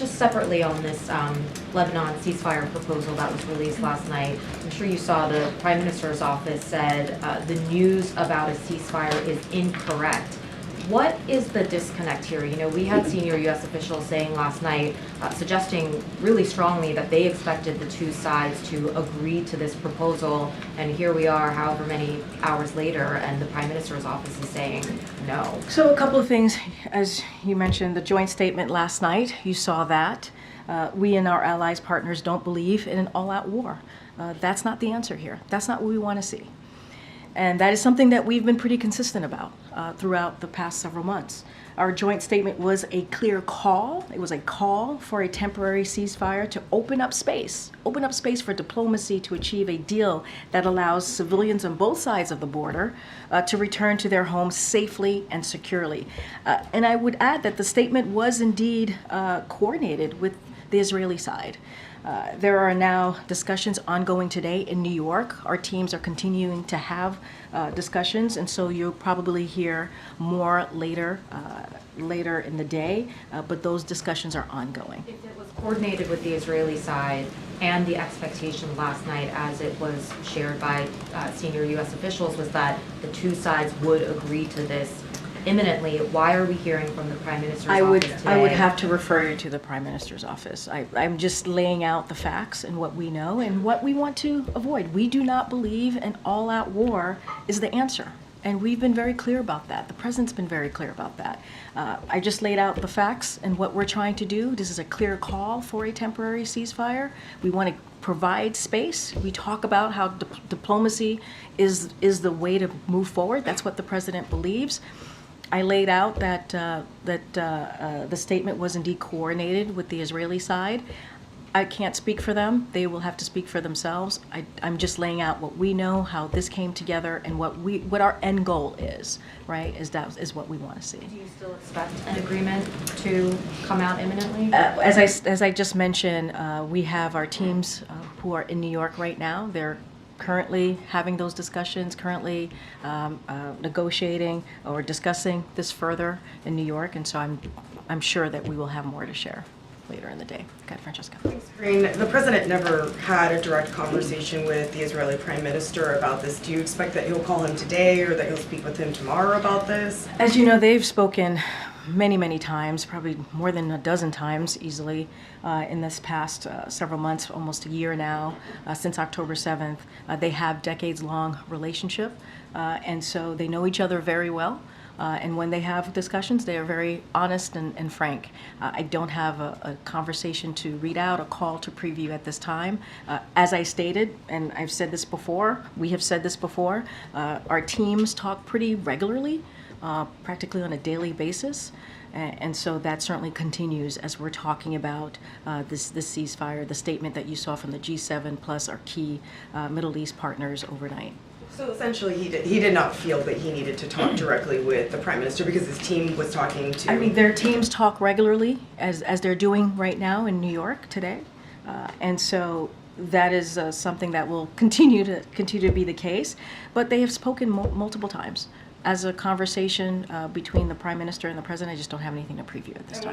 just separately on this Lebanon ceasefire proposal that was released last night, I'm sure you saw the Prime Minister's office said the news about a ceasefire is incorrect. What is the disconnect here? You know, we had senior U.S. officials saying last night, suggesting really strongly that they expected the two sides to agree to this proposal, and here we are however many hours later, and the Prime Minister's office is saying no. So a couple of things, as you mentioned, the joint statement last night, you saw that. We and our allies, partners don't believe in an all-out war. That's not the answer here. That's not what we want to see. And that is something that we've been pretty consistent about throughout the past several months. Our joint statement was a clear call. It was a call for a temporary ceasefire to open up space for diplomacy to achieve a deal that allows civilians on both sides of the border to return to their homes safely and securely. And I would add that the statement was indeed coordinated with the Israeli side. There are now discussions ongoing today in New York. Our teams are continuing to have discussions, and so you'll probably hear more later in the day, but those discussions are ongoing. If it was coordinated with the Israeli side and the expectation last night, as it was shared by senior U.S. officials, was that the two sides would agree to this imminently, why are we hearing from the Prime Minister's office today? I would have to refer you to the Prime Minister's office. I'm just laying out the facts and what we know and what we want to avoid. We do not believe an all-out war is the answer. And we've been very clear about that. The President's been very clear about that. I just laid out the facts and what we're trying to do. This is a clear call for a temporary ceasefire. We want to provide space. We talk about how diplomacy is the way to move forward. That's what the President believes. I laid out that the statement was indeed coordinated with the Israeli side. I can't speak for them. They will have to speak for themselves. I'm just laying out what we know, how this came together, and what our end goal is, right, is what we want to see. Do you still expect an agreement to come out imminently? As I just mentioned, we have our teams who are in New York right now. They're currently having those discussions, currently negotiating or discussing this further in New York, and so I'm sure that we will have more to share later in the day. Okay, Francesca. Thanks, Karine. The President never had a direct conversation with the Israeli Prime Minister about this. Do you expect that he'll call him today or that he'll speak with him tomorrow about this? As you know, they've spoken many times, probably more than a dozen times easily in this past several months, almost a year now, since October 7th. They have decades-long relationship, and so they know each other very well. And when they have discussions, they are very honest and frank. I don't have a conversation to read out, a call to preview at this time. As I stated, and I've said this before, we have said this before, our teams talk pretty regularly, practically on a daily basis. And so that certainly continues as we're talking about this ceasefire, the statement that you saw from the G7 plus our key Middle East partners overnight. So essentially, he did not feel that he needed to talk directly with the Prime Minister because his team was talking to. I mean, their teams talk regularly, as they're doing right now in New York today, and so that is something that will continue to be the case. But they have spoken multiple times. As a conversation between the Prime Minister and the President, I just don't have anything to preview at this time.